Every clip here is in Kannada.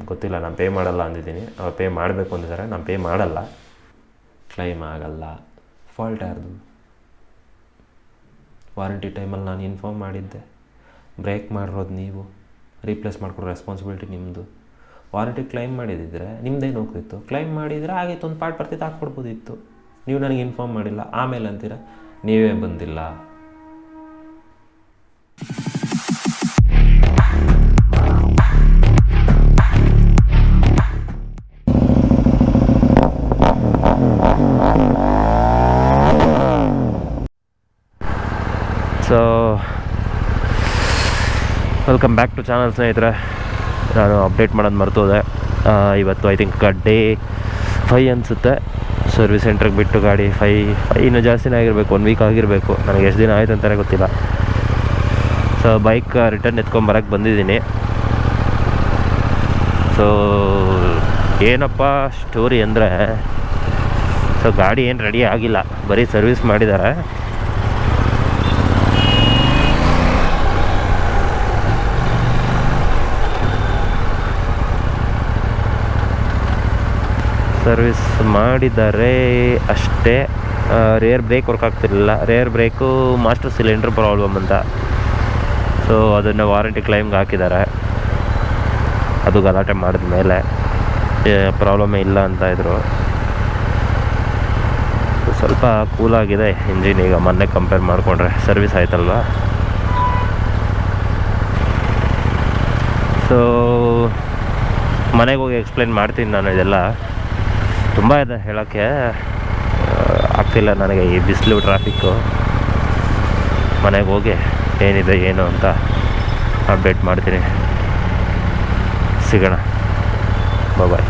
ಗೊತ್ತಿಲ್ಲ, ನಾನು ಪೇ ಮಾಡಲ್ಲ ಅಂದಿದ್ದೀನಿ. ಅವ್ರು ಪೇ ಮಾಡಬೇಕು ಅಂದಿದ್ದಾರೆ, ನಾನು ಪೇ ಮಾಡಲ್ಲ. ಕ್ಲೈಮ್ ಆಗಲ್ಲ. ಫಾಲ್ಟ್ ಯಾರ್ದು? ವಾರಂಟಿ ಟೈಮಲ್ಲಿ ನಾನು ಇನ್ಫಾರ್ಮ್ ಮಾಡಿದ್ದೆ, ಬ್ರೇಕ್ ಮಾಡಿರೋದು ನೀವು, ರೀಪ್ಲೇಸ್ ಮಾಡಿಕೊಡೋ ರೆಸ್ಪಾನ್ಸಿಬಿಲಿಟಿ ನಿಮ್ಮದು. ವಾರಂಟಿ ಕ್ಲೈಮ್ ಮಾಡಿದ್ದಿದ್ರೆ ನಿಮ್ಮದೇನು ಹೋಗ್ತಿತ್ತು? ಕ್ಲೈಮ್ ಮಾಡಿದರೆ ಆಗಿತ್ತು, ಒಂದು ಪಾರ್ಟ್ ಬರ್ತಿತ್ತು, ಹಾಕ್ಕೊಡ್ಬೋದಿತ್ತು. ನೀವು ನನಗೆ ಇನ್ಫಾರ್ಮ್ ಮಾಡಿಲ್ಲ, ಆಮೇಲೆ ಅಂತೀರ ನೀವೇ ಬಂದಿಲ್ಲ. So welcome back to channel ಸ್ನೇಹಿತರೆ. ನಾನು ಅಪ್ಡೇಟ್ ಮಾಡೋದು ಮರ್ತೋದೆ. ಇವತ್ತು ಐ ಥಿಂಕ್ ಡೇ 5 ಅನಿಸುತ್ತೆ. ಸರ್ವಿಸ್ ಸೆಂಟ್ರಿಗೆ ಬಿಟ್ಟು ಗಾಡಿ 5 ಇನ್ನೂ ಜಾಸ್ತಿನೇ ಆಗಿರಬೇಕು, 1 ವೀಕ್ ಆಗಿರಬೇಕು. ನನಗೆ ಎಷ್ಟು ದಿನ ಆಯಿತು ಅಂತಲೇ ಗೊತ್ತಿಲ್ಲ. ಸೊ ಬೈಕ್ ರಿಟರ್ನ್ ಎತ್ಕೊಂಬರಕ್ಕೆ ಬಂದಿದ್ದೀನಿ. ಸೊ ಏನಪ್ಪ ಸ್ಟೋರಿ ಅಂದರೆ, ಸೊ ಗಾಡಿ ಏನು ರೆಡಿ ಆಗಿಲ್ಲ, ಬರೀ ಸರ್ವಿಸ್ ಮಾಡಿದ್ದಾರೆ. ಸರ್ವಿಸ್ ಮಾಡಿದ್ದಾರೆ ಅಷ್ಟೇ. ರೇರ್ ಬ್ರೇಕ್ ವರ್ಕ್ ಆಗ್ತಿರಲಿಲ್ಲ. Rear brake master cylinder problem ಅಂತ. ಸೊ ಅದನ್ನು ವಾರಂಟಿ ಕ್ಲೈಮ್ಗೆ ಹಾಕಿದ್ದಾರೆ. ಅದು ಗಲಾಟೆ ಮಾಡಿದ ಮೇಲೆ ಪ್ರಾಬ್ಲಮೇ ಇಲ್ಲ ಅಂತ ಇದ್ದರು. ಸ್ವಲ್ಪ ಕೂಲಾಗಿದೆ ಇಂಜಿನ್ ಈಗ, ಮೊನ್ನೆ ಕಂಪೇರ್ ಮಾಡಿಕೊಂಡ್ರೆ. ಸರ್ವಿಸ್ ಆಯ್ತಲ್ವ. ಸೊ ಮನೆಗೆ ಹೋಗಿ ಎಕ್ಸ್ಪ್ಲೇನ್ ಮಾಡ್ತೀನಿ ನಾನು. ಇದೆಲ್ಲ ತುಂಬ ಇದೆ ಹೇಳೋಕ್ಕೆ, ಆಗ್ತಿಲ್ಲ ನನಗೆ ಈ ಬಿಸಿಲು ಟ್ರಾಫಿಕ್ಕು. ಮನೆಗೆ ಹೋಗಿ ಏನಿದೆ ಏನು ಅಂತ ಅಪ್ಡೇಟ್ ಮಾಡ್ತೀನಿ. ಸಿಗೋಣ, ಬಾಯ್.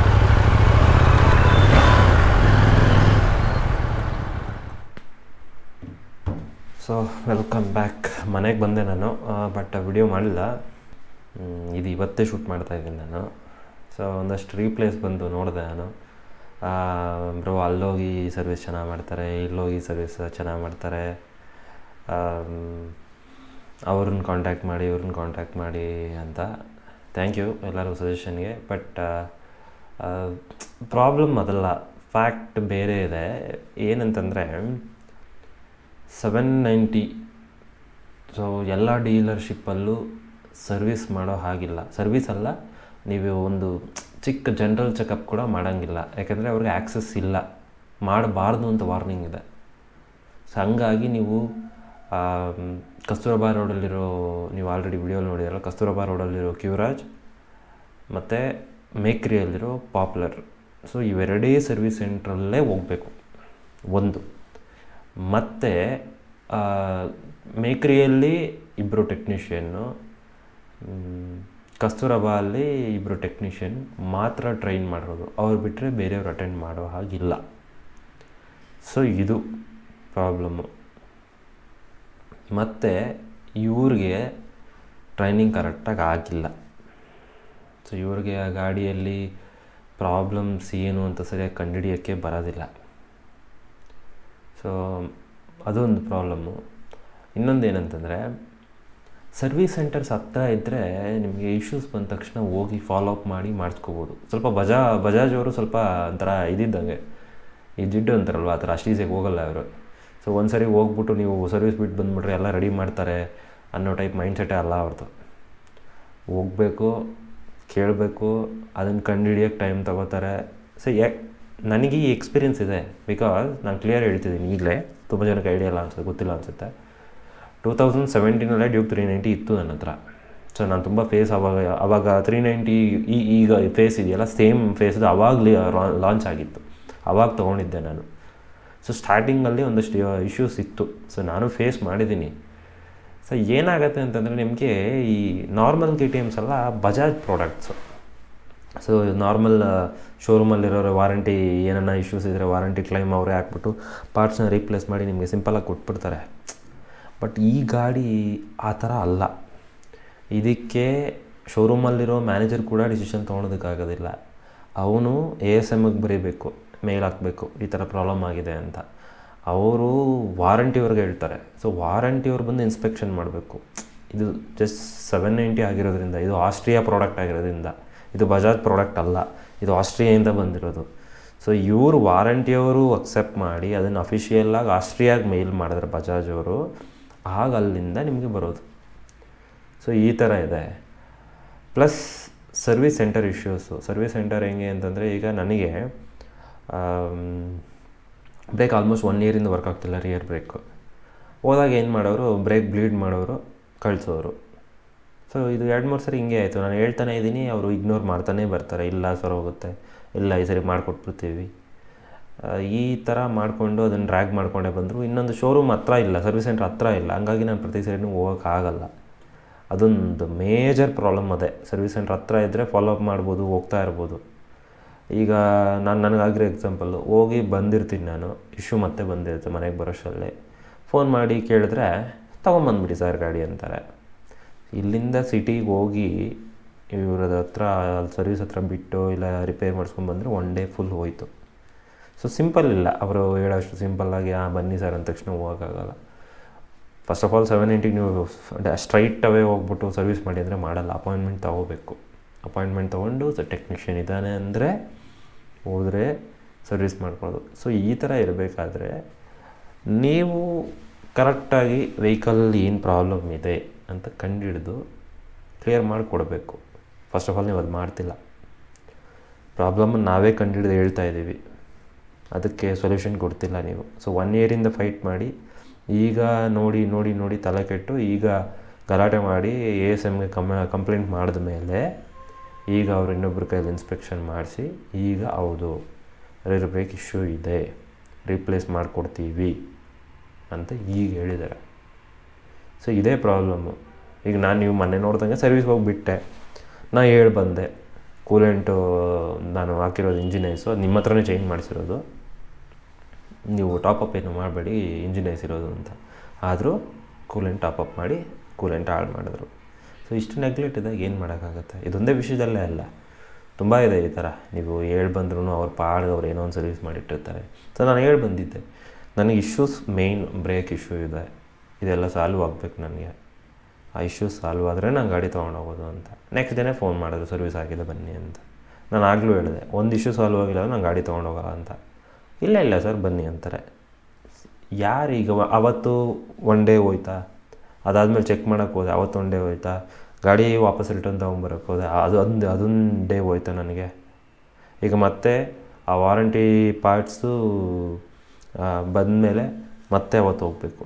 So welcome back. ಮನೆಗೆ ಬಂದೆ ನಾನು, ಬಟ್ ವಿಡಿಯೋ ಮಾಡಿಲ್ಲ. ಇದು ಇವತ್ತೇ ಶೂಟ್ ಮಾಡ್ತಾಯಿದ್ದೀನಿ ನಾನು. ಸೊ ಒಂದಷ್ಟು ರೀಪ್ಲೇಸ್ ಬಂದು ನೋಡಿದೆ ನಾನು. ಬ್ರೋ ಅಲ್ಲೋಗಿ ಸರ್ವಿಸ್ ಚೆನ್ನಾಗಿ ಮಾಡ್ತಾರೆ, ಇಲ್ಲೋಗಿ ಸರ್ವಿಸ್ ಚೆನ್ನಾಗಿ ಮಾಡ್ತಾರೆ, ಅವ್ರನ್ನ ಕಾಂಟ್ಯಾಕ್ಟ್ ಮಾಡಿ ಇವ್ರನ್ನ ಕಾಂಟ್ಯಾಕ್ಟ್ ಮಾಡಿ ಅಂತ. ಥ್ಯಾಂಕ್ ಯು ಎಲ್ಲರೂ ಸಜೆಷನ್ಗೆ. ಬಟ್ ಪ್ರಾಬ್ಲಮ್ ಅದಲ್ಲ, ಫ್ಯಾಕ್ಟ್ ಬೇರೆ ಇದೆ. ಏನಂತಂದರೆ 790 ಸೊ ಎಲ್ಲ ಡೀಲರ್ಶಿಪ್ಪಲ್ಲೂ ಸರ್ವಿಸ್ ಮಾಡೋ ಹಾಗಿಲ್ಲ. ಸರ್ವಿಸ್ ಅಲ್ಲ, ನೀವು ಒಂದು ಚಿಕ್ಕ ಜನರಲ್ ಚೆಕಪ್ ಕೂಡ ಮಾಡೋಂಗಿಲ್ಲ. ಯಾಕೆಂದರೆ ಅವ್ರಿಗೆ ಆ್ಯಕ್ಸಸ್ ಇಲ್ಲ, ಮಾಡಬಾರ್ದು ಅಂತ ವಾರ್ನಿಂಗ್ ಇದೆ. ಸೊ ಹಂಗಾಗಿ ನೀವು ಕಸ್ತೂರಬಾ ರೋಡಲ್ಲಿರೋ, ನೀವು ಆಲ್ರೆಡಿ ವಿಡಿಯೋಲಿ ನೋಡಿದಾರಲ್ಲ, ಕಸ್ತೂರಬಾ ರೋಡಲ್ಲಿರೋ ಕ್ಯೂರಾಜ್ ಮತ್ತು ಮೇಕ್ರಿಯಲ್ಲಿರೋ ಪಾಪ್ಯುಲರ್, ಸೊ ಇವೆರಡೇ ಸರ್ವಿಸ್ ಸೆಂಟ್ರಲ್ಲೇ ಹೋಗಬೇಕು ಒಂದು. ಮತ್ತು ಮೇಕ್ರಿಯಲ್ಲಿ 2 ಟೆಕ್ನಿಷಿಯನ್ನು, ಕಸ್ತೂರಬಾ ಅಲ್ಲಿ 2 ಟೆಕ್ನಿಷಿಯನ್ ಮಾತ್ರ ಟ್ರೈನ್ ಮಾಡಿರೋದು. ಅವ್ರು ಬಿಟ್ಟರೆ ಬೇರೆಯವ್ರು ಅಟೆಂಡ್ ಮಾಡೋ ಹಾಗಿಲ್ಲ. ಸೊ ಇದು ಪ್ರಾಬ್ಲಮ್ಮು. ಮತ್ತು ಇವ್ರಿಗೆ ಟ್ರೈನಿಂಗ್ ಕರೆಕ್ಟಾಗಿ ಆಗಿಲ್ಲ. ಸೊ ಇವ್ರಿಗೆ ಆ ಗಾಡಿಯಲ್ಲಿ ಪ್ರಾಬ್ಲಮ್ಸ್ ಏನು ಅಂತ ಸರಿಯಾಗಿ ಕಂಡುಹಿಡಿಯೋಕ್ಕೆ ಬರೋದಿಲ್ಲ. ಸೊ ಅದೊಂದು ಪ್ರಾಬ್ಲಮ್ಮು. ಇನ್ನೊಂದು ಏನಂತಂದರೆ, ಸರ್ವಿಸ್ ಸೆಂಟರ್ಸ್ ಹತ್ತಿರ ಇದ್ದರೆ ನಿಮಗೆ ಇಶ್ಯೂಸ್ ಬಂದ ತಕ್ಷಣ ಹೋಗಿ ಫಾಲೋ ಅಪ್ ಮಾಡಿ ಮಾಡಿಸ್ಕೋಬೋದು. ಸ್ವಲ್ಪ ಬಜಾಜ್ ಅವರು ಸ್ವಲ್ಪ ಒಂಥರ ಇದ್ದಂಗೆ, ಈ ಜಿಡ್ಡು ಅಂತಾರಲ್ವ, ಆ ಥರ ಅಷ್ಟು ಈಸಿಯಾಗಿ ಹೋಗಲ್ಲ ಅವರು. ಸೊ ಒಂದು ಸರಿ ಹೋಗ್ಬಿಟ್ಟು ನೀವು ಸರ್ವಿಸ್ ಬಿಟ್ಟು ಬಂದುಬಿಟ್ರೆ ಎಲ್ಲ ರೆಡಿ ಮಾಡ್ತಾರೆ ಅನ್ನೋ ಟೈಪ್ ಮೈಂಡ್ಸೆಟ್ಟೇ ಅಲ್ಲ ಅವ್ರದ್ದು. ಹೋಗಬೇಕು, ಕೇಳಬೇಕು, ಅದನ್ನು ಕಂಡುಹಿಡಿಯೋಕ್ಕೆ ಟೈಮ್ ತೊಗೋತಾರೆ. ಸೊ ನನಗೆ ಈ ಎಕ್ಸ್ಪೀರಿಯೆನ್ಸ್ ಇದೆ, ಬಿಕಾಸ್ ನಾನು ಕ್ಲಿಯರ್ ಹೇಳ್ತಿದ್ದೀನಿ. ಈಗಲೇ ತುಂಬ ಜನಕ್ಕೆ ಐಡಿಯಾ ಇಲ್ಲ ಅನ್ಸುತ್ತೆ, ಗೊತ್ತಿಲ್ಲ ಅನಿಸುತ್ತೆ. 2017 ಡ್ಯೂಕ್ 390 ಇತ್ತು ನನ್ನ ಹತ್ರ. ಸೊ ನಾನು ತುಂಬ ಫೇಸ್ ಆವಾಗ 390 ಈಗ ಫೇಸ್ ಇದೆಯಲ್ಲ, ಸೇಮ್ ಫೇಸ್ದು ಆವಾಗಲೇ ಲಾಂಚ್ ಆಗಿತ್ತು, ಆವಾಗ ತೊಗೊಂಡಿದ್ದೆ ನಾನು. ಸೊ ಸ್ಟಾರ್ಟಿಂಗಲ್ಲಿ ಒಂದಷ್ಟು ಇಶ್ಯೂಸ್ ಇತ್ತು. ಸೊ ನಾನು ಫೇಸ್ ಮಾಡಿದ್ದೀನಿ. ಸೊ ಏನಾಗುತ್ತೆ ಅಂತಂದರೆ, ನಿಮಗೆ ಈ ನಾರ್ಮಲ್ KTMs ಎಲ್ಲ ಬಜಾಜ್ ಪ್ರಾಡಕ್ಟ್ಸು. ಸೊ ನಾರ್ಮಲ್ ಶೋರೂಮಲ್ಲಿರೋರು ವಾರಂಟಿ ಏನನ್ನ ಇಶ್ಯೂಸ್ ಇದ್ದರೆ ವಾರಂಟಿ ಕ್ಲೈಮ್ ಅವರೇ ಹಾಕ್ಬಿಟ್ಟು ಪಾರ್ಟ್ಸ್ನ ರೀಪ್ಲೇಸ್ ಮಾಡಿ ನಿಮಗೆ ಸಿಂಪಲಾಗಿ ಕೊಟ್ಬಿಡ್ತಾರೆ. ಬಟ್ ಈ ಗಾಡಿ ಆ ಥರ ಅಲ್ಲ. ಇದಕ್ಕೆ ಶೋರೂಮಲ್ಲಿರೋ ಮ್ಯಾನೇಜರ್ ಕೂಡ ಡಿಸಿಷನ್ ತೊಗೊಳೋದಕ್ಕಾಗೋದಿಲ್ಲ. ಅವನು ASMಗೆ ಬರೀಬೇಕು, ಮೇಲ್ ಹಾಕಬೇಕು ಈ ಥರ ಪ್ರಾಬ್ಲಮ್ ಆಗಿದೆ ಅಂತ. ಅವರು ವಾರಂಟಿಯವ್ರಿಗೆ ಹೇಳ್ತಾರೆ. ಸೊ ವಾರಂಟಿಯವ್ರು ಬಂದು ಇನ್ಸ್ಪೆಕ್ಷನ್ ಮಾಡಬೇಕು. ಇದು ಜಸ್ಟ್ 790 ಆಗಿರೋದ್ರಿಂದ, ಇದು ಆಸ್ಟ್ರಿಯಾ ಪ್ರಾಡಕ್ಟ್ ಆಗಿರೋದ್ರಿಂದ ಇದು ಬಜಾಜ್ ಪ್ರಾಡಕ್ಟ್ ಅಲ್ಲ, ಇದು ಆಸ್ಟ್ರಿಯಾದಿಂದ ಬಂದಿರೋದು. ಸೊ ಇವರು ವಾರಂಟಿಯವರು ಅಕ್ಸೆಪ್ಟ್ ಮಾಡಿ ಅದನ್ನು ಅಫಿಷಿಯಲ್ಲಾಗಿ ಆಸ್ಟ್ರಿಯಾಗೆ ಮೇಲ್ ಮಾಡಿದ್ರೆ ಬಜಾಜ್ ಅವರು, ಆಗ ಅಲ್ಲಿಂದ ನಿಮಗೆ ಬರೋದು. ಸೊ ಈ ಥರ ಇದೆ. Plus service centre issues. Service centre ಹೆಂಗೆ ಅಂತಂದರೆ, ಈಗ ನನಗೆ ಬ್ರೇಕ್ ಆಲ್ಮೋಸ್ಟ್ 1 ಇಯರಿಂದ ವರ್ಕ್ ಆಗ್ತಿಲ್ಲ, ರಿಯರ್ ಬ್ರೇಕು. ಹೋದಾಗ ಏನು ಮಾಡೋರು, ಬ್ರೇಕ್ ಬ್ಲೀಡ್ ಮಾಡೋರು, ಕಳಿಸೋರು. ಸೊ ಇದು 2-3 ಸರಿ ಹಿಂಗೆ ಆಯಿತು. ನಾನು ಹೇಳ್ತಾನೆ ಇದ್ದೀನಿ, ಅವರು ಇಗ್ನೋರ್ ಮಾಡ್ತಾನೆ ಬರ್ತಾರೆ. ಇಲ್ಲ ಸರ್ ಹೋಗುತ್ತೆ, ಇಲ್ಲ ಈ ಸರಿ ಮಾಡಿಕೊಟ್ಬಿಡ್ತೀವಿ, ಈ ಥರ ಮಾಡಿಕೊಂಡು ಅದನ್ನು ಡ್ರ್ಯಾಗ್ ಮಾಡಿಕೊಂಡೇ ಬಂದರು. ಇನ್ನೊಂದು ಶೋರೂಮ್ ಹತ್ರ ಇಲ್ಲ, ಸರ್ವಿಸ್ ಸೆಂಟ್ರ್ ಹತ್ರ ಇಲ್ಲ. ಹಂಗಾಗಿ ನಾನು ಪ್ರತಿ ಸರಿನೂ ಹೋಗೋಕ್ಕಾಗಲ್ಲ. ಅದೊಂದು ಮೇಜರ್ ಪ್ರಾಬ್ಲಮ್ ಅದೇ. ಸರ್ವಿಸ್ ಸೆಂಟ್ರ್ ಹತ್ರ ಇದ್ದರೆ ಫಾಲೋ ಅಪ್ ಮಾಡ್ಬೋದು, ಹೋಗ್ತಾ ಇರ್ಬೋದು. ಈಗ ನನಗಾಗಿರೋ ಎಕ್ಸಾಂಪಲ್ಲು, ಹೋಗಿ ಬಂದಿರ್ತೀನಿ ನಾನು, ಇಶ್ಯೂ ಮತ್ತೆ ಬಂದಿರುತ್ತೆ ಮನೆಗೆ ಬರೋಷ್ಟರಲ್ಲಿ. ಫೋನ್ ಮಾಡಿ ಕೇಳಿದ್ರೆ ತೊಗೊಂಬಂದ್ಬಿಡಿ ಸರ್ ಗಾಡಿ ಅಂತಾರೆ. ಇಲ್ಲಿಂದ ಸಿಟಿಗೆ ಹೋಗಿ ಇವ್ರದ ಹತ್ರ ಅಲ್ಲಿ ಸರ್ವಿಸ್ ಹತ್ರ ಬಿಟ್ಟು ಇಲ್ಲ ರಿಪೇರ್ ಮಾಡಿಸ್ಕೊಂಡ್ಬಂದರೆ 1 ಡೇ ಫುಲ್ ಹೋಯಿತು. ಸೊ ಸಿಂಪಲ್ ಇಲ್ಲ, ಅವರು ಹೇಳೋಷ್ಟು ಸಿಂಪಲ್ಲಾಗಿ ಬನ್ನಿ ಸರ್ ಅಂದ ತಕ್ಷಣ ಹೋಗೋಕ್ಕಾಗಲ್ಲ. ಫಸ್ಟ್ ಆಫ್ ಆಲ್ 790 ನೀವು ಸ್ಟ್ರೈಟ್ ಅವೇ ಹೋಗ್ಬಿಟ್ಟು ಸರ್ವಿಸ್ ಮಾಡಿ ಅಂದರೆ ಮಾಡಲ್ಲ. ಅಪಾಯಿಂಟ್ಮೆಂಟ್ ತೊಗೋಬೇಕು. ಅಪಾಯಿಂಟ್ಮೆಂಟ್ ತೊಗೊಂಡು ಟೆಕ್ನಿಷಿಯನ್ ಇದ್ದಾನೆ ಅಂದರೆ ಹೋದರೆ ಸರ್ವಿಸ್ ಮಾಡ್ಕೊಳ್ಳೋದು. ಸೊ ಈ ಥರ ಇರಬೇಕಾದ್ರೆ ನೀವು ಕರೆಕ್ಟಾಗಿ ವೆಹಿಕಲ್ ಏನು ಪ್ರಾಬ್ಲಮ್ ಇದೆ ಅಂತ ಕಂಡುಹಿಡಿದು ಕ್ಲಿಯರ್ ಮಾಡಿಕೊಡ್ಬೇಕು. ಫಸ್ಟ್ ಆಫ್ ಆಲ್ ನೀವು ಅದು ಮಾಡ್ತಿಲ್ಲ. ಪ್ರಾಬ್ಲಮ್ಮನ್ನು ನಾವೇ ಕಂಡುಹಿಡಿದು ಹೇಳ್ತಾ ಇದ್ದೀವಿ, ಅದಕ್ಕೆ ಸೊಲ್ಯೂಷನ್ ಕೊಡ್ತಿಲ್ಲ ನೀವು. ಸೊ 1 ಇಯರಿಂದ ಫೈಟ್ ಮಾಡಿ, ಈಗ ನೋಡಿ ನೋಡಿ ನೋಡಿ ತಲೆ ಕೆಟ್ಟು ಈಗ ಗಲಾಟೆ ಮಾಡಿ ASMಗೆ ಕಂಪ್ಲೇಂಟ್ ಮಾಡಿದ ಮೇಲೆ ಈಗ ಅವರು ಇನ್ನೊಬ್ಬರ ಕೈಯಲ್ಲಿ ಇನ್ಸ್ಪೆಕ್ಷನ್ ಮಾಡಿಸಿ ಈಗ ಹೌದು ರೇರ್ ಬ್ರೇಕ್ ಇಶ್ಯೂ ಇದೆ, ರೀಪ್ಲೇಸ್ ಮಾಡಿಕೊಡ್ತೀವಿ ಅಂತ ಈಗ ಹೇಳಿದ್ದಾರೆ. ಸೊ ಇದೇ ಪ್ರಾಬ್ಲಮ್ಮು. ಈಗ ನೀವು ಮೊನ್ನೆ ನೋಡ್ದಂಗೆ ಸರ್ವಿಸ್ಗೆ ಹೋಗಿಬಿಟ್ಟೆ, ನಾ ಹೇಳಿ ಬಂದೆ ಕೂಲೆಂಟು ನಾನು ಹಾಕಿರೋದು ಇಂಜಿನ್ ಐಸು, ಅದು ನಿಮ್ಮ ಹತ್ರನೇ ಚೇಂಜ್ ಮಾಡಿಸಿರೋದು, ನೀವು ಟಾಪಪ್ ಏನು ಮಾಡಬೇಡಿ ಇಂಜಿನ್ ಐಸ್ ಇರೋದು ಅಂತ. ಆದರೂ ಕೂಲೆಂಟ್ ಟಾಪಪ್ ಮಾಡಿ ಕೂಲೆಂಟ್ ಹಾಳು ಮಾಡಿದ್ರು. ಸೊ ಇಷ್ಟು ನೆಗ್ಲೆಕ್ಟ್ ಇದ್ದಾಗ ಏನು ಮಾಡೋಕ್ಕಾಗುತ್ತೆ? ಇದೊಂದೇ ವಿಷಯದಲ್ಲೇ ಅಲ್ಲ, ತುಂಬ ಇದೆ ಈ ಥರ. ನೀವು ಹೇಳಿ ಬಂದ್ರೂ ಅವ್ರ ಪಾಡ್ಗೆ ಅವ್ರು ಏನೋ ಒಂದು ಸರ್ವಿಸ್ ಮಾಡಿಟ್ಟಿರ್ತಾರೆ. ಸೊ ನಾನು ಹೇಳಿ ಬಂದಿದ್ದೆ, ನನಗೆ ಇಶ್ಯೂಸ್ ಮೇಯ್ನ್ ಬ್ರೇಕ್ ಇಶ್ಯೂ ಇದೆ, ಇದೆಲ್ಲ ಸಾಲ್ವ್ ಆಗಬೇಕು ನನಗೆ. ಆ ಇಶ್ಯೂಸ್ ಸಾಲ್ವ್ ಆದರೆ ನಾನು ಗಾಡಿ ತೊಗೊಂಡೋಗೋದು ಅಂತ. ನೆಕ್ಸ್ಟ್ ಡೇನೇ ಫೋನ್ ಮಾಡಿದ್ರು, ಸರ್ವಿಸ್ ಆಗಿದೆ ಬನ್ನಿ ಅಂತ. ನಾನು ಆಗಲೂ ಹೇಳಿದೆ, ಒಂದು ಇಶ್ಯೂ ಸಾಲ್ವ್ ಆಗಿಲ್ಲ ನಾನು ಗಾಡಿ ತೊಗೊಂಡೋಗಲ್ಲ ಅಂತ. ಇಲ್ಲ ಸರ್ ಬನ್ನಿ ಅಂತಾರೆ. ಯಾರೀಗ ಅವತ್ತು 1 ಡೇ ಹೋಯ್ತಾ, ಅದಾದಮೇಲೆ ಚೆಕ್ ಮಾಡೋಕ್ಕೆ ಹೋದೆ, ಅವತ್ತು 1 ಡೇ ಹೋಯ್ತಾ, ಗಾಡಿ ವಾಪಸ್ ರಿಟರ್ನ್ ತೊಗೊಂಬರೋಕ್ಕೆ ಹೋದೆ, ಅದೊಂದು ಡೇ ಹೋಯ್ತಾ ನನಗೆ. ಈಗ ಮತ್ತೆ ಆ ವಾರಂಟಿ ಪಾರ್ಟ್ಸು ಬಂದಮೇಲೆ ಮತ್ತೆ ಅವತ್ತು ಹೋಗಬೇಕು.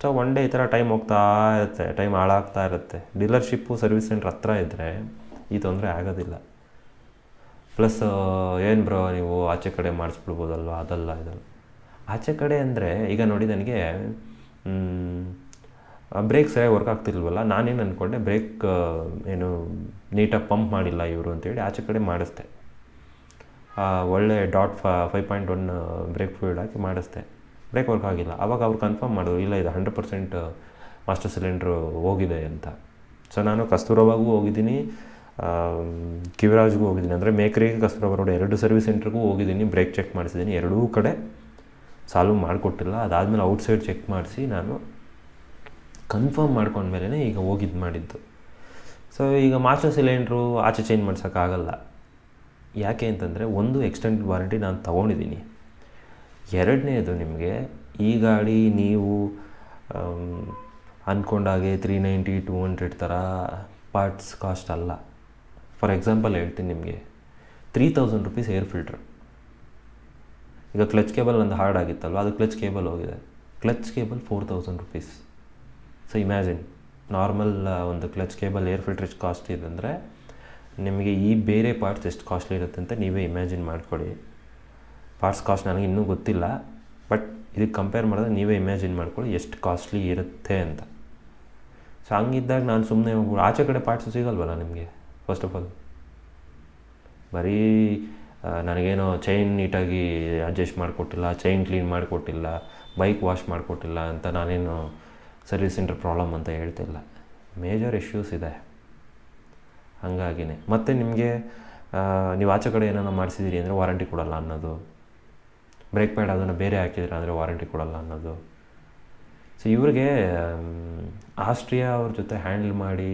ಸೊ 1 ಡೇ ಈ ಥರ ಟೈಮ್ ಹೋಗ್ತಾ ಇರುತ್ತೆ, ಟೈಮ್ ಹಾಳಾಗ್ತಾ ಇರುತ್ತೆ. ಡೀಲರ್ಶಿಪ್ಪು ಸರ್ವಿಸ್ ಸೆಂಟ್ರ್ ಹತ್ರ ಇದ್ದರೆ ಈ ತೊಂದರೆ ಆಗೋದಿಲ್ಲ. ಪ್ಲಸ್ ಏನು ಬ್ರೋ ನೀವು ಆಚೆ ಕಡೆ ಮಾಡಿಸ್ಬಿಡ್ಬೋದಲ್ವ, ಅದಲ್ಲ ಇದಲ್ಲ. ಆಚೆ ಕಡೆ ಅಂದರೆ ಈಗ ನೋಡಿ, ನನಗೆ ಬ್ರೇಕ್ ಸರಿಯಾಗಿ ವರ್ಕ್ ಆಗ್ತಿಲ್ವಲ್ಲ, ನಾನೇನು ಅಂದ್ಕೊಂಡೆ ಬ್ರೇಕ್ ಏನು ನೀಟಾಗಿ ಪಂಪ್ ಮಾಡಿಲ್ಲ ಇವರು ಅಂತೇಳಿ ಆಚೆ ಕಡೆ ಮಾಡಿಸ್ದೆ. ಒಳ್ಳೆ ಡಾಟ್ 5.1 ಬ್ರೇಕ್ ಫ್ಲೂಯಿಡ್ ಹಾಕಿ ಮಾಡಿಸ್ದೆ. ಬ್ರೇಕ್ ವರ್ಕ್ ಆಗಿಲ್ಲ. ಆವಾಗ ಅವ್ರು ಕನ್ಫರ್ಮ್ ಮಾಡಿದ್ರು, ಇಲ್ಲ ಇದು 100% ಮಾಸ್ಟರ್ ಸಿಲಿಂಡ್ರು ಹೋಗಿದೆ ಅಂತ. ಸೊ ನಾನು ಕಸ್ತೂರಬಾಗೂ ಹೋಗಿದ್ದೀನಿ, ಕಿವಿರಾಜ್ಗೂ ಹೋಗಿದ್ದೀನಿ. ಅಂದರೆ ಮೇಕರಿಗೆ ಕಸ್ತೂರಬಾ ರೋಡ್ 2 ಸರ್ವಿಸ್ ಸೆಂಟ್ರಿಗೂ ಹೋಗಿದ್ದೀನಿ, ಬ್ರೇಕ್ ಚೆಕ್ ಮಾಡಿಸಿದ್ದೀನಿ. 2 ಕಡೆ ಸಾಲ್ವ್ ಮಾಡಿಕೊಟ್ಟಿಲ್ಲ. ಅದಾದಮೇಲೆ ಔಟ್ಸೈಡ್ ಚೆಕ್ ಮಾಡಿಸಿ ನಾನು ಕನ್ಫರ್ಮ್ ಮಾಡ್ಕೊಂಡ್ಮೇಲೆ ಈಗ ಹೋಗಿದ್ದು ಮಾಡಿದ್ದು. ಸೊ ಈಗ ಮಾಸ್ಟರ್ ಸಿಲಿಂಡ್ರು ಆಚೆ ಚೇಂಜ್ ಮಾಡ್ಸೋಕ್ಕಾಗಲ್ಲ. ಯಾಕೆ ಅಂತಂದರೆ, ಒಂದು ಎಕ್ಸ್ಟೆಂಡೆಡ್ ವಾರಂಟಿ ನಾನು ತೊಗೊಂಡಿದ್ದೀನಿ. 2ನೇದು ನಿಮಗೆ ಈ ಗಾಡಿ ನೀವು ಅಂದ್ಕೊಂಡಾಗೆ 390, 200 ಥರ ಪಾರ್ಟ್ಸ್ ಕಾಸ್ಟ್ ಅಲ್ಲ. ಫಾರ್ ಎಕ್ಸಾಂಪಲ್ ಹೇಳ್ತೀನಿ ನಿಮಗೆ, 3000 ರೂಪೀಸ್ ಏರ್ ಫಿಲ್ಟ್ರ್. ಈಗ ಕ್ಲಚ್ ಕೇಬಲ್ ನಂದು ಹಾರ್ಡ್ ಆಗಿತ್ತಲ್ವ, ಅದು ಕ್ಲಚ್ ಕೇಬಲ್ ಹೋಗಿದೆ. Clutch cable 4000 rupees. So imagine, normal ಒಂದು ಕ್ಲಚ್ ಕೇಬಲ್ ಏರ್ ಫಿಲ್ಟ್ರ್ ಎಷ್ಟು ಕಾಸ್ಟ್ ಇದೆ ಅಂದರೆ, ನಿಮಗೆ ಈ ಬೇರೆ ಪಾರ್ಟ್ಸ್ ಎಷ್ಟು ಕಾಸ್ಟ್ಲಿ ಇರುತ್ತೆ ಅಂತ ನೀವೇ ಇಮ್ಯಾಜಿನ್ ಮಾಡ್ಕೊಳ್ಳಿ. ಪಾರ್ಟ್ಸ್ ಕಾಸ್ಟ್ ನನಗೆ ಇನ್ನೂ ಗೊತ್ತಿಲ್ಲ, ಬಟ್ ಇದಕ್ಕೆ ಕಂಪೇರ್ ಮಾಡಿದ್ರೆ ನೀವೇ ಇಮ್ಯಾಜಿನ್ ಮಾಡ್ಕೊಳ್ಳಿ ಎಷ್ಟು ಕಾಸ್ಟ್ಲಿ ಇರುತ್ತೆ ಅಂತ. ಸೊ ಹಂಗಿದ್ದಾಗ ನಾನು ಸುಮ್ಮನೆ ಹೋಗ್ಬಿಟ್ಟು ಆಚೆ ಕಡೆ ಪಾರ್ಟ್ಸು ಸಿಗಲ್ವಲ್ಲ ನಿಮಗೆ. ಫಸ್ಟ್ ಆಫ್ ಆಲ್ ಬರೀ ನನಗೇನೋ ಚೈನ್ ನೀಟಾಗಿ ಅಡ್ಜಸ್ಟ್ ಮಾಡಿಕೊಟ್ಟಿಲ್ಲ, ಚೈನ್ ಕ್ಲೀನ್ ಮಾಡಿಕೊಟ್ಟಿಲ್ಲ, ಬೈಕ್ ವಾಶ್ ಮಾಡಿಕೊಟ್ಟಿಲ್ಲ ಅಂತ ನಾನೇನು ಸರ್ವಿಸ್ ಸೆಂಟರ್ ಪ್ರಾಬ್ಲಮ್ ಅಂತ ಹೇಳ್ತಿಲ್ಲ. ಮೇಜರ್ ಇಶ್ಯೂಸ್ ಇದೆ. ಹಾಗಾಗಿನೇ ಮತ್ತು ನಿಮಗೆ ನೀವು ಆಚೆ ಕಡೆ ಏನಾರ ಮಾಡಿಸಿದ್ದೀರಿ ಅಂದರೆ ವಾರಂಟಿ ಕೊಡಲ್ಲ ಅನ್ನೋದು, ಬ್ರೇಕ್ ಪ್ಯಾಡ್ ಅದನ್ನು ಬೇರೆ ಹಾಕಿದ್ರೆ ಅಂದರೆ ವಾರಂಟಿ ಕೊಡಲ್ಲ ಅನ್ನೋದು. ಸೊ ಇವ್ರಿಗೆ ಆಸ್ಟ್ರಿಯಾ ಅವ್ರ ಜೊತೆ ಹ್ಯಾಂಡಲ್ ಮಾಡಿ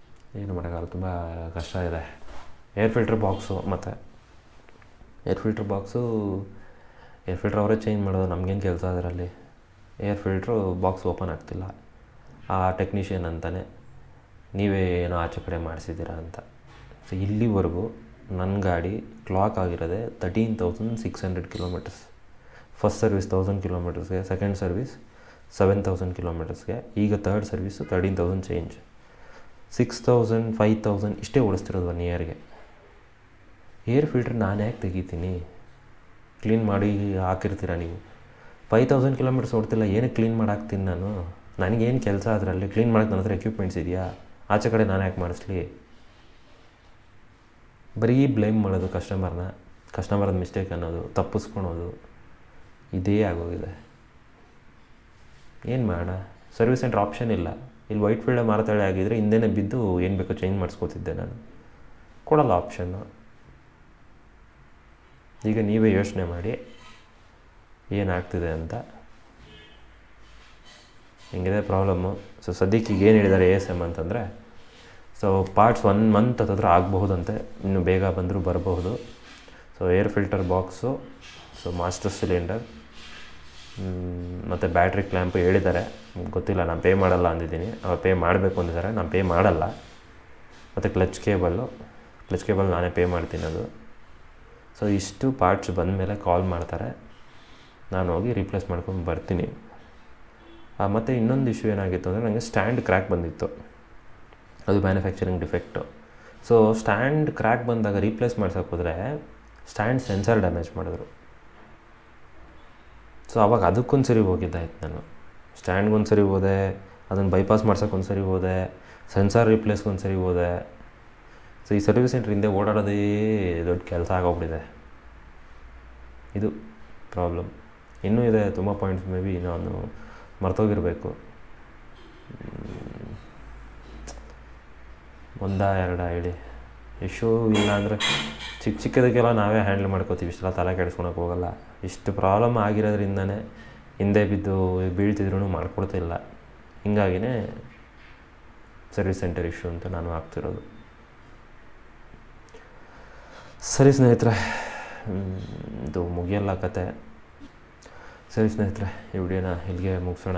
ಏನು ಮಾಡೋಕ್ಕಾಗಲ್ಲ, ತುಂಬ ಕಷ್ಟ ಇದೆ. ಏರ್ ಫಿಲ್ಟ್ರ್ ಬಾಕ್ಸು ಮತ್ತು ಏರ್ ಫಿಲ್ಟ್ರ್ ಅವರೇ ಚೇಂಜ್ ಮಾಡೋದು, ನಮಗೇನು ಕೆಲಸ ಅದರಲ್ಲಿ. ಏರ್ ಫಿಲ್ಟ್ರು ಬಾಕ್ಸ್ ಓಪನ್ ಆಗ್ತಿಲ್ಲ, ಆ ಟೆಕ್ನಿಷಿಯನ್ ಅಂತಾನೆ ನೀವೇ ಏನೋ ಆಚೆ ಕಡೆ ಮಾಡಿಸಿದ್ದೀರಾ ಅಂತ. ಸೊ ಇಲ್ಲಿವರೆಗೂ ನನ್ನ ಗಾಡಿ ಕ್ಲಾಕ್ ಆಗಿರೋದೆ 13,600 ಕಿಲೋಮೀಟರ್ಸ್. ಫಸ್ಟ್ ಸರ್ವಿಸ್ 1000 ಕಿಲೋಮೀಟರ್ಸ್ಗೆ, ಸೆಕೆಂಡ್ ಸರ್ವಿಸ್ 7000 ಕಿಲೋಮೀಟರ್ಸ್ಗೆ, ಈಗ ಥರ್ಡ್ ಸರ್ವಿಸು 13,000 ಚೇಂಜ್. 6,000 5,000 ಇಷ್ಟೇ ಓಡಿಸ್ತಿರೋದು 1 ಇಯರ್ಗೆ. ಏರ್ ಫಿಲ್ಟ್ರ್ ನಾನು ಯಾಕೆ ತೆಗಿತೀನಿ? ಕ್ಲೀನ್ ಮಾಡಿ ಹಾಕಿರ್ತೀರ ನೀವು. 5,000 ಕಿಲೋಮೀಟರ್ಸ್ ಓಡ್ತಿಲ್ಲ, ಏನಕ್ಕೆ ಕ್ಲೀನ್ ಮಾಡಿ ಹಾಕ್ತೀನಿ ನಾನು? ನನಗೇನು ಕೆಲಸ ಅದರಲ್ಲಿ? ಕ್ಲೀನ್ ಮಾಡೋಕ್ಕೆ ನನ್ನ ಹತ್ರ ಎಕ್ವಿಪ್ಮೆಂಟ್ಸ್ ಇದೆಯಾ? ಆಚೆ ಕಡೆ ನಾನು ಯಾಕೆ ಮಾಡಿಸ್ಲಿ? ಬರೀ ಬ್ಲೇಮ್ ಮಾಡೋದು ಕಸ್ಟಮರ್ದ ಮಿಸ್ಟೇಕ್ ಅನ್ನೋದು, ತಪ್ಪಿಸ್ಕೊಳೋದು, ಇದೇ ಆಗೋಗಿದೆ. ಏನು ಮಾಡೋಣ? ಸರ್ವಿಸ್ ಸೆಂಟ್ರ್ ಆಪ್ಷನ್ ಇಲ್ಲ. ಇಲ್ಲಿ ವೈಟ್ ಫೀಲ್ಡ್ ಮಾರತಾಳೆ ಆಗಿದ್ದರೆ ಹಿಂದೆನೇ ಬಿದ್ದು ಏನು ಬೇಕೋ ಚೇಂಜ್ ಮಾಡಿಸ್ಕೋತಿದ್ದೆ ನಾನು. ಕೊಡಲ್ಲ ಆಪ್ಷನ್ನು. ಈಗ ನೀವೇ ಯೋಚನೆ ಮಾಡಿ ಏನಾಗ್ತಿದೆ ಅಂತ. ಹಿಂಗಿದೆ ಪ್ರಾಬ್ಲಮ್ಮು. ಸೊ ಸದ್ಯಕ್ಕೆ ಈಗ ಏನು ಹೇಳಿದ್ದಾರೆ ASM ಅಂತಂದರೆ, ಸೊ ಪಾರ್ಟ್ಸ್ 1 ಮಂತ್ ಹತ್ತಿರ ಆಗಬಹುದಂತೆ, ಇನ್ನು ಬೇಗ ಬಂದರೂ ಬರಬಹುದು. So air filter box, so master cylinder ಮತ್ತು ಬ್ಯಾಟ್ರಿ ಕ್ಲ್ಯಾಂಪು ಹೇಳಿದ್ದಾರೆ. ಗೊತ್ತಿಲ್ಲ, ನಾನು ಪೇ ಮಾಡಲ್ಲ ಅಂದಿದ್ದೀನಿ. ಅವ್ರು ಪೇ ಮಾಡಬೇಕು ಅಂದಿದ್ದಾರೆ, ನಾನು ಪೇ ಮಾಡಲ್ಲ. ಮತ್ತು ಕ್ಲಚ್ ಕೇಬಲ್ ನಾನೇ ಪೇ ಮಾಡ್ತೀನಿ ಅದು. ಸೊ ಇಷ್ಟು ಪಾರ್ಟ್ಸ್ ಬಂದ ಮೇಲೆ ಕಾಲ್ ಮಾಡ್ತಾರೆ, ನಾನು ಹೋಗಿ ರೀಪ್ಲೇಸ್ ಮಾಡ್ಕೊಂಡು ಬರ್ತೀನಿ. ಮತ್ತು ಇನ್ನೊಂದು ಇಶ್ಯೂ ಏನಾಗಿತ್ತು ಅಂದರೆ, ನನಗೆ ಸ್ಟ್ಯಾಂಡ್ ಕ್ರ್ಯಾಕ್ ಬಂದಿತ್ತು. ಅದು manufacturing defect. So stand crack ಬಂದಾಗ ರೀಪ್ಲೇಸ್ ಮಾಡ್ಸೋಕೆ ಹೋದರೆ ಸ್ಟ್ಯಾಂಡ್ ಸೆನ್ಸರ್ ಡ್ಯಾಮೇಜ್ ಮಾಡಿದ್ರು. ಸೊ ಅವಾಗ ಅದಕ್ಕೊಂದು ಸರಿ ಹೋಗಿದ್ದಾಯ್ತು ನಾನು. ಸ್ಟ್ಯಾಂಡ್ಗೊಂದು ಸರಿ ಹೋದೆ, ಅದನ್ನು ಬೈಪಾಸ್ ಮಾಡ್ಸೋಕೆ ಒಂದು ಸರಿ ಹೋದೆ, ಸೆನ್ಸಾರ್ ರಿಪ್ಲೇಸ್ಗೆ ಒಂದು ಸರಿ ಹೋದೆ. ಸೊ ಈ ಸರ್ವಿಸ್ ಸೆಂಟ್ರ್ ಹಿಂದೆ ಓಡಾಡೋದೇ ದೊಡ್ಡ ಕೆಲಸ ಆಗೋಗ್ಬಿಟ್ಟಿದೆ. ಇದು ಪ್ರಾಬ್ಲಮ್. ಇನ್ನೂ ಇದೆ ತುಂಬ ಪಾಯಿಂಟ್ಸ್, ಮೇ ಬಿ ನಾನು ಮರ್ತೋಗಿರಬೇಕು. 1-2 ಹೇಳಿ. ಇಶ್ಯೂ ಇಲ್ಲ ಅಂದರೆ ಚಿಕ್ಕದಕ್ಕೆಲ್ಲ ನಾವೇ ಹ್ಯಾಂಡಲ್ ಮಾಡ್ಕೋತೀವಿ, ಇಷ್ಟೆಲ್ಲ ತಲೆ ಕೆಡಿಸ್ಕೊಳಕ್ಕೆ ಹೋಗಲ್ಲ. ಇಷ್ಟು ಪ್ರಾಬ್ಲಮ್ ಆಗಿರೋದ್ರಿಂದನೇ ಹಿಂದೆ ಬಿದ್ದು ಬೀಳ್ತಿದ್ರೂ ಮಾಡ್ಕೊಡ್ತಿಲ್ಲ. ಹಿಂಗಾಗಿನೇ ಸರ್ವಿಸ್ ಸೆಂಟರ್ ಇಶ್ಯೂ ಅಂತ ನಾನು ಆಗ್ತಿರೋದು. ಸರಿ ಸ್ನೇಹಿತರೆ, ಇದು ಮುಗಿಯಲ್ಲ ಕತೆ. ಸರಿ ಸ್ನೇಹಿತರೆ, ಈ ವಿಡಿಯೋನ ಇಲ್ಲಿಗೆ ಮುಗಿಸೋಣ.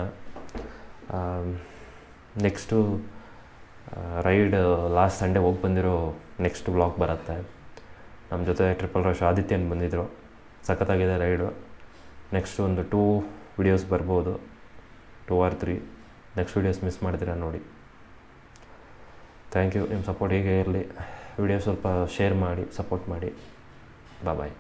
ನೆಕ್ಸ್ಟು ರೈಡ್ ಲಾಸ್ಟ್ ಸಂಡೇ ಹೋಗಿ ಬಂದಿರೋ ನೆಕ್ಸ್ಟ್ ಬ್ಲಾಗ್ ಬರುತ್ತೆ. ನಮ್ಮ ಜೊತೆ ಟ್ರಿಪಲ್ ರಶ್ ಆದಿತ್ಯನ್ ಬಂದಿದ್ದರು, ಸಖತ್ತಾಗಿದೆ ರೈಡು. ನೆಕ್ಸ್ಟ್ ಒಂದು 2 ವಿಡಿಯೋಸ್ ಬರ್ಬೋದು, 2 or 3. ನೆಕ್ಸ್ಟ್ ವೀಡಿಯೋಸ್ ಮಿಸ್ ಮಾಡ್ತೀರಾ ನೋಡಿ. Thank you. ನಿಮ್ಮ ಸಪೋರ್ಟ್ ಹೀಗೆ ಇರಲಿ. ವಿಡಿಯೋ ಸ್ವಲ್ಪ ಶೇರ್ ಮಾಡಿ, ಸಪೋರ್ಟ್ ಮಾಡಿ. ಬಾಯ್.